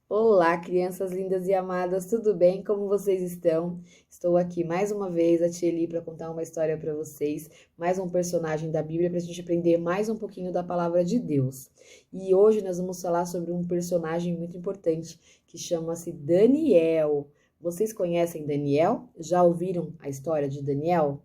Olá, crianças lindas e amadas, tudo bem? Como vocês estão? Estou aqui mais uma vez, a Tia Eli, para contar uma história para vocês, mais um personagem da Bíblia para a gente aprender mais um pouquinho da palavra de Deus. E hoje nós vamos falar sobre um personagem muito importante que chama-se Daniel. Vocês conhecem Daniel? Já ouviram a história de Daniel?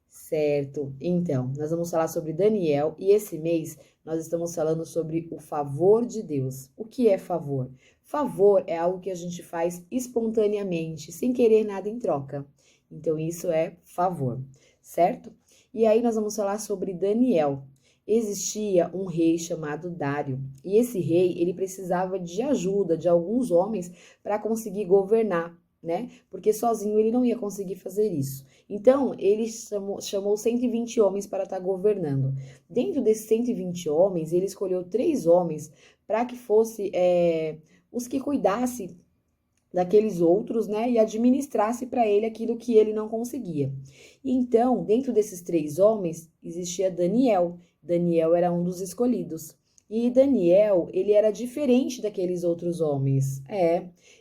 Certo. Então, nós vamos falar sobre Daniel e esse mês nós estamos falando sobre o favor de Deus. O que é favor? Favor é algo que a gente faz espontaneamente, sem querer nada em troca. Então, isso é favor, certo? E aí nós vamos falar sobre Daniel. Existia um rei chamado Dário, e esse rei, ele precisava de ajuda de alguns homens para conseguir governar, né? Porque sozinho ele não ia conseguir fazer isso. Então, ele chamou 120 homens para estar governando. Dentro desses 120 homens, ele escolheu 3 homens para que fosse os que cuidassem daqueles outros, né, e administrasse para ele aquilo que ele não conseguia. Então, dentro desses 3 homens, existia Daniel. Daniel era um dos escolhidos. E Daniel, ele era diferente daqueles outros homens.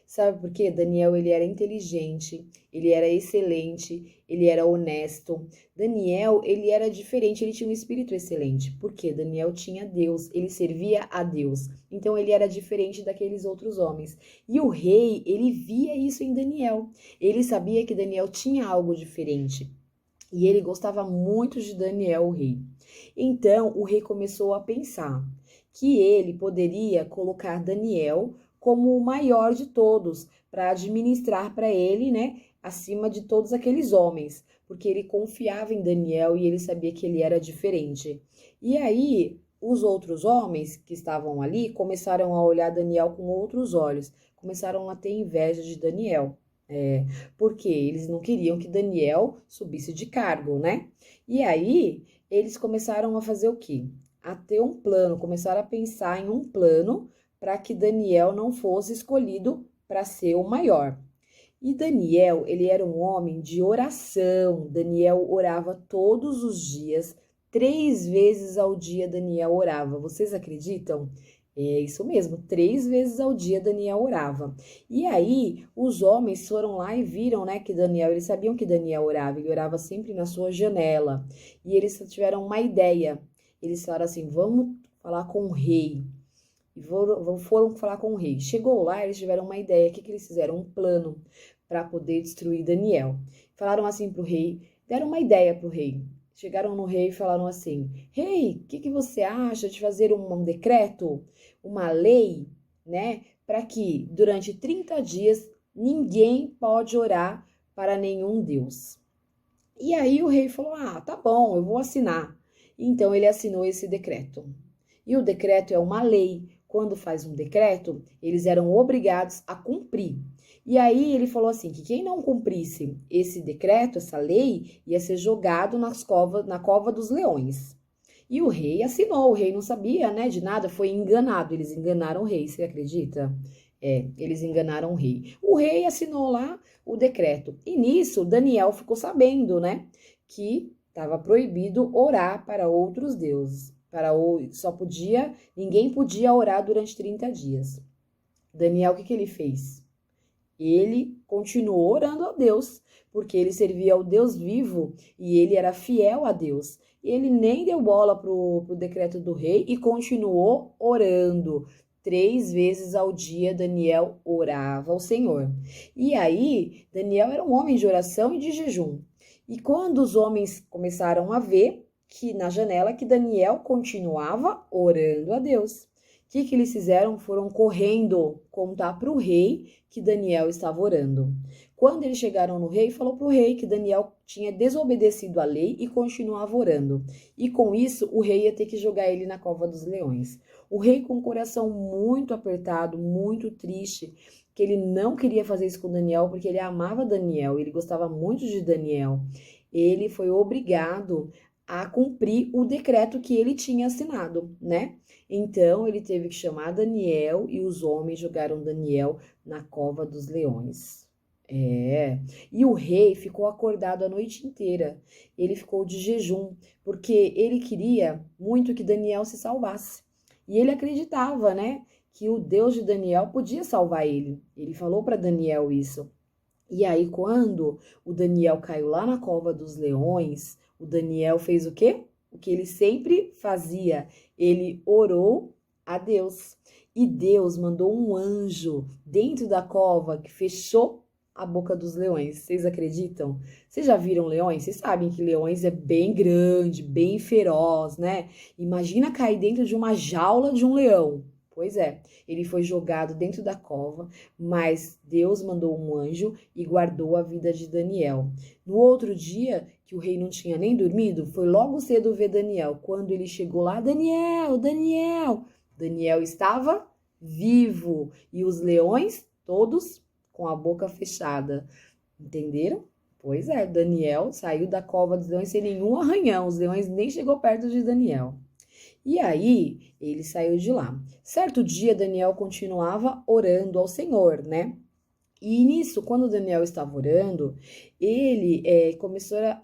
Sabe por quê? Daniel, ele era inteligente, ele era excelente, ele era honesto. Daniel, ele era diferente, ele tinha um espírito excelente. Por quê? Daniel tinha Deus, ele servia a Deus. Então, ele era diferente daqueles outros homens. E o rei, ele via isso em Daniel. Ele sabia que Daniel tinha algo diferente. E ele gostava muito de Daniel, o rei. Então, o rei começou a pensar que ele poderia colocar Daniel como o maior de todos, para administrar para ele, né, acima de todos aqueles homens, porque ele confiava em Daniel e ele sabia que ele era diferente. E aí, os outros homens que estavam ali começaram a olhar Daniel com outros olhos, começaram a ter inveja de Daniel. Porque eles não queriam que Daniel subisse de cargo, né? E aí, eles começaram a fazer o quê? A ter um plano, começaram a pensar em um plano para que Daniel não fosse escolhido para ser o maior. E Daniel, ele era um homem de oração. Daniel orava todos os dias, 3 vezes ao dia Daniel orava. Vocês acreditam? É isso mesmo, 3 vezes ao dia Daniel orava. E aí, os homens foram lá e viram, né, que Daniel, eles sabiam que Daniel orava, ele orava sempre na sua janela. E eles tiveram uma ideia. Eles falaram assim: vamos falar com o rei. E foram falar com o rei. Chegou lá, eles tiveram uma ideia. O que eles fizeram? Um plano para poder destruir Daniel. Falaram assim para o rei, deram uma ideia para o rei. Chegaram no rei e falaram assim: Rei, o que você acha de fazer um decreto, uma lei, né? Para que durante 30 dias ninguém pode orar para nenhum Deus. E aí o rei falou: Ah, tá bom, eu vou assinar. Então ele assinou esse decreto. E o decreto é uma lei. Quando faz um decreto, eles eram obrigados a cumprir. E aí ele falou assim, que quem não cumprisse esse decreto, essa lei, ia ser jogado na cova dos leões. E o rei assinou, o rei não sabia, né, de nada, foi enganado. Eles enganaram o rei, você acredita? Eles enganaram o rei. O rei assinou lá o decreto. E nisso, Daniel ficou sabendo, né, que estava proibido orar para outros deuses. Ninguém podia orar durante 30 dias. Daniel, o que ele fez? Ele continuou orando a Deus, porque ele servia ao Deus vivo e ele era fiel a Deus. Ele nem deu bola pro decreto do rei e continuou orando. 3 vezes ao dia, Daniel orava ao Senhor. E aí, Daniel era um homem de oração e de jejum. E quando os homens começaram a ver que na janela que Daniel continuava orando a Deus, que eles fizeram? Foram correndo contar para o rei que Daniel estava orando. Quando eles chegaram no rei, falou para o rei que Daniel tinha desobedecido a lei e continuava orando. E com isso, o rei ia ter que jogar ele na cova dos leões. O rei, com o coração muito apertado, muito triste, que ele não queria fazer isso com Daniel, porque ele amava Daniel, ele gostava muito de Daniel. Ele foi obrigado a cumprir o decreto que ele tinha assinado, né? Então ele teve que chamar Daniel e os homens jogaram Daniel na cova dos leões. E o rei ficou acordado a noite inteira. Ele ficou de jejum, porque ele queria muito que Daniel se salvasse. E ele acreditava, né, que o Deus de Daniel podia salvar ele. Ele falou para Daniel isso. E aí, quando o Daniel caiu lá na cova dos leões, o Daniel fez o quê? O que ele sempre fazia. Ele orou a Deus. E Deus mandou um anjo dentro da cova que fechou a boca dos leões. Vocês acreditam? Vocês já viram leões? Vocês sabem que leões é bem grande, bem feroz, né? Imagina cair dentro de uma jaula de um leão. Pois é, ele foi jogado dentro da cova, mas Deus mandou um anjo e guardou a vida de Daniel. No outro dia, que o rei não tinha nem dormido, foi logo cedo ver Daniel. Quando ele chegou lá, Daniel, Daniel! Daniel estava vivo e os leões todos com a boca fechada. Entenderam? Pois é, Daniel saiu da cova dos leões sem nenhum arranhão. Os leões nem chegou perto de Daniel. E aí, ele saiu de lá. Certo dia, Daniel continuava orando ao Senhor, né? E nisso, quando Daniel estava orando,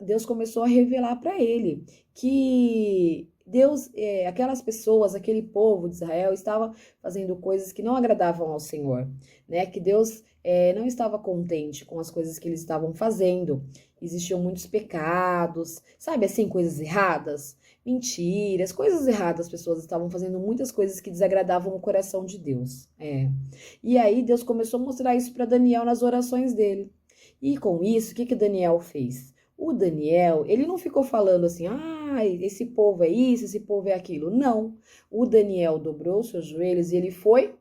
Deus começou a revelar para ele que Deus, aquelas pessoas, aquele povo de Israel estava fazendo coisas que não agradavam ao Senhor, né? Que Deus não estava contente com as coisas que eles estavam fazendo. Existiam muitos pecados, sabe assim, coisas erradas, mentiras, coisas erradas. As pessoas estavam fazendo muitas coisas que desagradavam o coração de Deus. E aí Deus começou a mostrar isso para Daniel nas orações dele. E com isso, o que Daniel fez? O Daniel, ele não ficou falando assim, esse povo é isso, esse povo é aquilo. Não. O Daniel dobrou seus joelhos e ele foi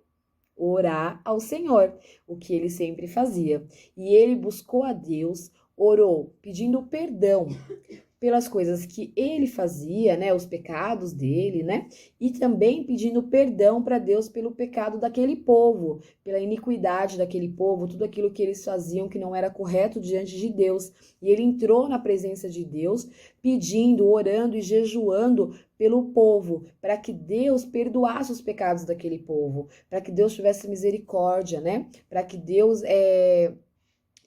orar ao Senhor, o que ele sempre fazia. E ele buscou a Deus, orou, pedindo perdão pelas coisas que ele fazia, né, os pecados dele, né, e também pedindo perdão para Deus pelo pecado daquele povo, pela iniquidade daquele povo, tudo aquilo que eles faziam que não era correto diante de Deus. E ele entrou na presença de Deus, pedindo, orando e jejuando pelo povo, para que Deus perdoasse os pecados daquele povo, para que Deus tivesse misericórdia, né, para que Deus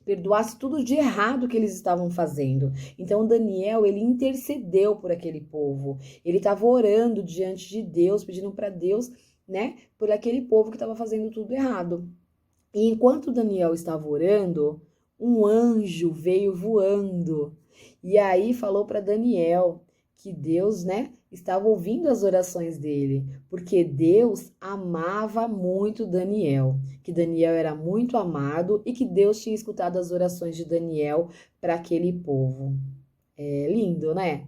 perdoasse tudo de errado que eles estavam fazendo. Então Daniel, ele intercedeu por aquele povo. Ele estava orando diante de Deus, pedindo para Deus, né, por aquele povo que estava fazendo tudo errado. E enquanto Daniel estava orando, um anjo veio voando. E aí falou para Daniel que Deus, né, estava ouvindo as orações dele, porque Deus amava muito Daniel, que Daniel era muito amado e que Deus tinha escutado as orações de Daniel para aquele povo. É lindo, né?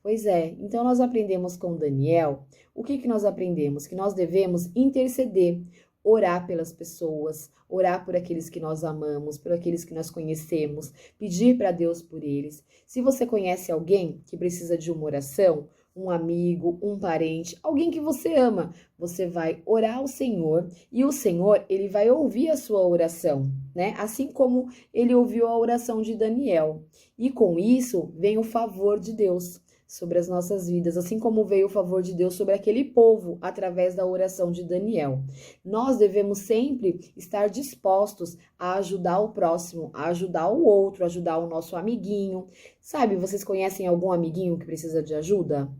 Pois é, então nós aprendemos com Daniel, o que nós aprendemos? Que nós devemos interceder, orar pelas pessoas, orar por aqueles que nós amamos, por aqueles que nós conhecemos, pedir para Deus por eles. Se você conhece alguém que precisa de uma oração, um amigo, um parente, alguém que você ama, você vai orar ao Senhor e o Senhor, ele vai ouvir a sua oração, né? Assim como ele ouviu a oração de Daniel. E com isso vem o favor de Deus sobre as nossas vidas, assim como veio o favor de Deus sobre aquele povo através da oração de Daniel. Nós devemos sempre estar dispostos a ajudar o próximo, a ajudar o outro, a ajudar o nosso amiguinho. Sabe, vocês conhecem algum amiguinho que precisa de ajuda?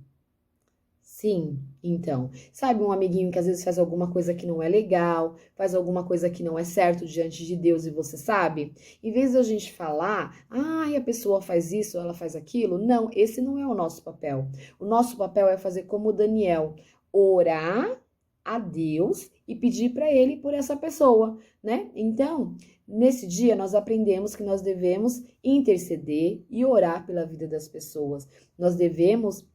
Sim, então, sabe um amiguinho que às vezes faz alguma coisa que não é legal, faz alguma coisa que não é certo diante de Deus e você sabe? Em vez de a gente falar, a pessoa faz isso, ela faz aquilo, não, esse não é o nosso papel. O nosso papel é fazer como Daniel, orar a Deus e pedir para ele por essa pessoa, né? Então, nesse dia nós aprendemos que nós devemos interceder e orar pela vida das pessoas. Nós devemos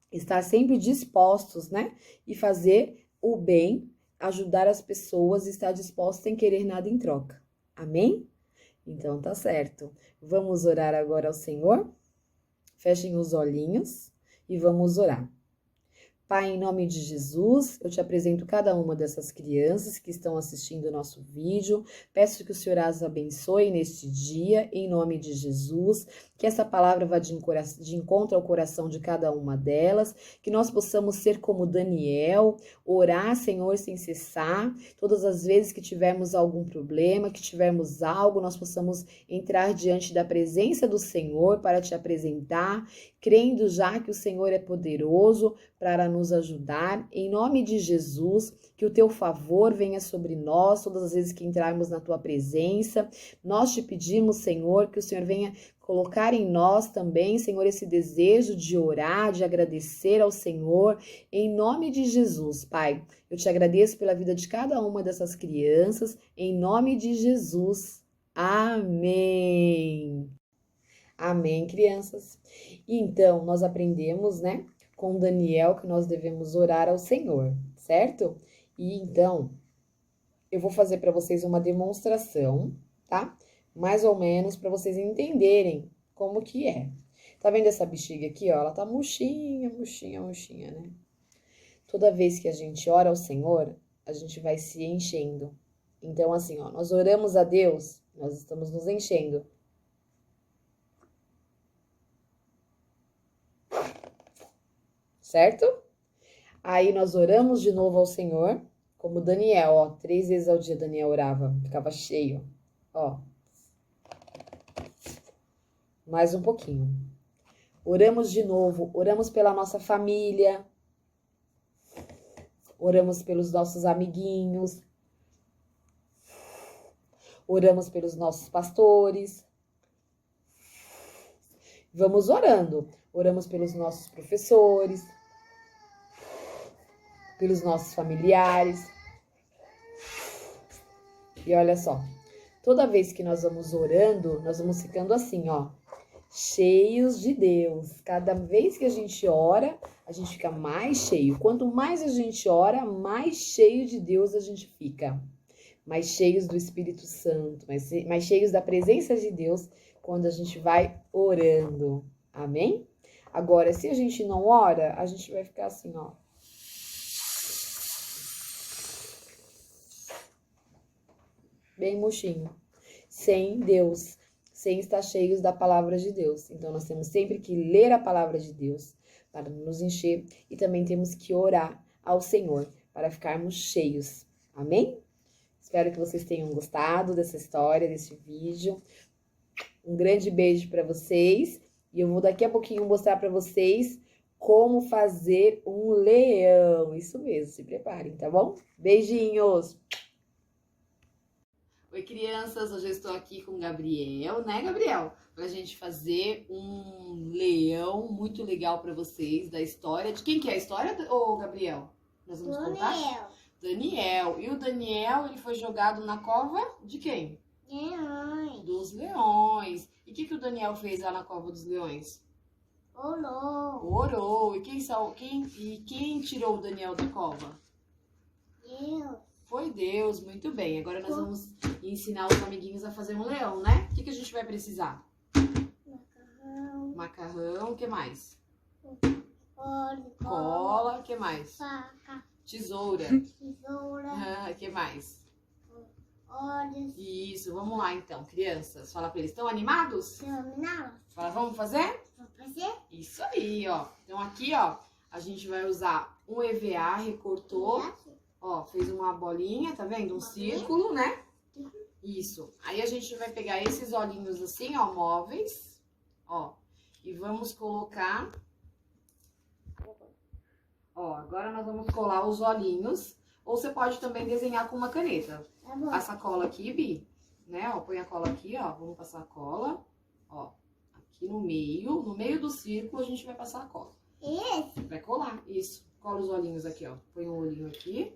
estar sempre dispostos, né? E fazer o bem, ajudar as pessoas, estar dispostos sem querer nada em troca. Amém? Então tá certo. Vamos orar agora ao Senhor? Fechem os olhinhos e vamos orar. Pai, em nome de Jesus, eu te apresento cada uma dessas crianças que estão assistindo o nosso vídeo. Peço que o Senhor as abençoe neste dia, em nome de Jesus. Que essa palavra vá de encontro ao coração de cada uma delas. Que nós possamos ser como Daniel, orar, Senhor, sem cessar. Todas as vezes que tivermos algum problema, que tivermos algo, nós possamos entrar diante da presença do Senhor para te apresentar, crendo já que o Senhor é poderoso para nos ajudar. Em nome de Jesus, que o teu favor venha sobre nós todas as vezes que entrarmos na tua presença. Nós te pedimos, Senhor, que o Senhor venha colocar em nós também, Senhor, esse desejo de orar, de agradecer ao Senhor, em nome de Jesus, Pai. Eu te agradeço pela vida de cada uma dessas crianças, em nome de Jesus. Amém. Amém, crianças. Então, nós aprendemos, né, com Daniel que nós devemos orar ao Senhor, certo? E então, eu vou fazer para vocês uma demonstração, tá? Mais ou menos para vocês entenderem como que é. Tá vendo essa bexiga aqui, ó? Ela tá murchinha, né? Toda vez que a gente ora ao Senhor, a gente vai se enchendo. Então, assim, ó, nós oramos a Deus, nós estamos nos enchendo. Certo? Aí nós oramos de novo ao Senhor, como Daniel, ó, 3 vezes ao dia Daniel orava, ficava cheio, ó. Mais um pouquinho. Oramos de novo, oramos pela nossa família, oramos pelos nossos amiguinhos, oramos pelos nossos pastores. Vamos orando, oramos pelos nossos professores, pelos nossos familiares. E olha só, toda vez que nós vamos orando, nós vamos ficando assim, ó, cheios de Deus. Cada vez que a gente ora, a gente fica mais cheio. Quanto mais a gente ora, mais cheio de Deus a gente fica. Mais cheios do Espírito Santo, mais cheios da presença de Deus quando a gente vai orando. Amém? Agora, se a gente não ora, a gente vai ficar assim, ó. Bem murchinho, sem Deus, sem estar cheios da palavra de Deus. Então, nós temos sempre que ler a palavra de Deus para nos encher e também temos que orar ao Senhor para ficarmos cheios. Amém? Espero que vocês tenham gostado dessa história, desse vídeo. Um grande beijo para vocês e eu vou daqui a pouquinho mostrar para vocês como fazer um leão. Isso mesmo, se preparem, tá bom? Beijinhos! Oi, crianças, hoje eu estou aqui com o Gabriel, né, Gabriel? Pra gente fazer um leão muito legal para vocês, da história. De quem que é a história, ô Gabriel? Nós vamos contar? Daniel. E o Daniel, ele foi jogado na cova de quem? Leões. Dos leões. E o que o Daniel fez lá na cova dos leões? Orou. Orou. E quem tirou o Daniel da cova? Deus. Foi Deus, muito bem. Agora nós vamos ensinar os amiguinhos a fazer um leão, né? O que a gente vai precisar? Macarrão. Macarrão, o que mais? Óleo. Cola, o que mais? Faca. Tesoura. Tesoura. O que mais? Olhos. Isso, vamos lá então, crianças. Fala pra eles, estão animados? Terminal. Fala, vamos fazer? Vou fazer. Isso aí, ó. Então aqui, ó, a gente vai usar um EVA, recortou. Ó, fez uma bolinha, tá vendo? Um círculo, né? Isso. Aí a gente vai pegar esses olhinhos assim, ó, móveis, ó. E vamos colocar... Ó, agora nós vamos colar os olhinhos. Ou você pode também desenhar com uma caneta. Tá bom. Passa a cola aqui, Bi, né? Ó, põe a cola aqui, ó. Vamos passar a cola, ó. Aqui no meio do círculo a gente vai passar a cola. Esse. Vai colar, isso. Cola os olhinhos aqui, ó. Põe um olhinho aqui.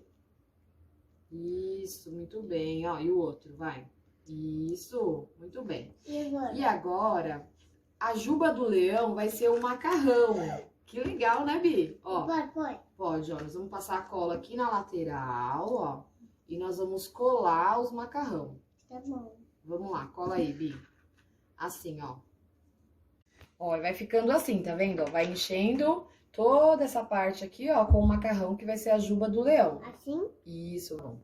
Isso, muito bem, ó. E o outro, vai. Isso, muito bem. E agora, a juba do leão vai ser o macarrão. Que legal, né, Bi? Ó, pode, ó. Nós vamos passar a cola aqui na lateral, ó. E nós vamos colar os macarrão. Tá bom. Vamos lá, cola aí, Bi. Assim, ó. Ó, vai ficando assim, tá vendo? Ó, vai enchendo toda essa parte aqui, ó, com o macarrão que vai ser a juba do leão. Assim? Isso, bom.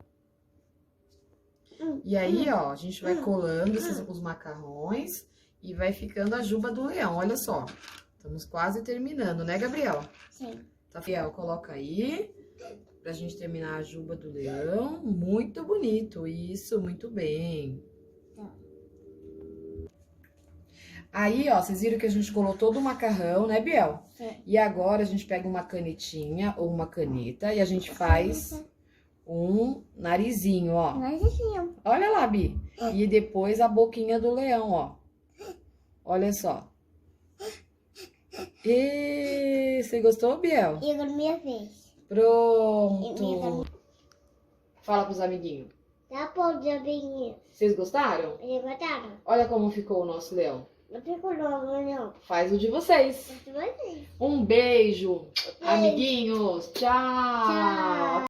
E aí, ó, a gente vai colando os macarrões e vai ficando a juba do leão, olha só. Estamos quase terminando, né, Gabriel? Sim. Tá, Fiel? Coloca aí, pra gente terminar a juba do leão. Muito bonito, isso, muito bem. Aí, ó, vocês viram que a gente colou todo o macarrão, né, Biel? Sim. E agora a gente pega uma canetinha ou uma caneta e a gente faz um narizinho, ó. Mas assim, Olha lá, Bi. E depois a boquinha do leão, ó. Olha só. E você gostou, Biel? e agora minha vez. Pronto. Fala pros amiguinhos. Tá bom, Diabinho. Vocês gostaram? Eles gostaram? Olha como ficou o nosso leão. Não ficou logo, não. Faz o de vocês. Mas você. Um beijo, amiguinhos. Tchau. Tchau.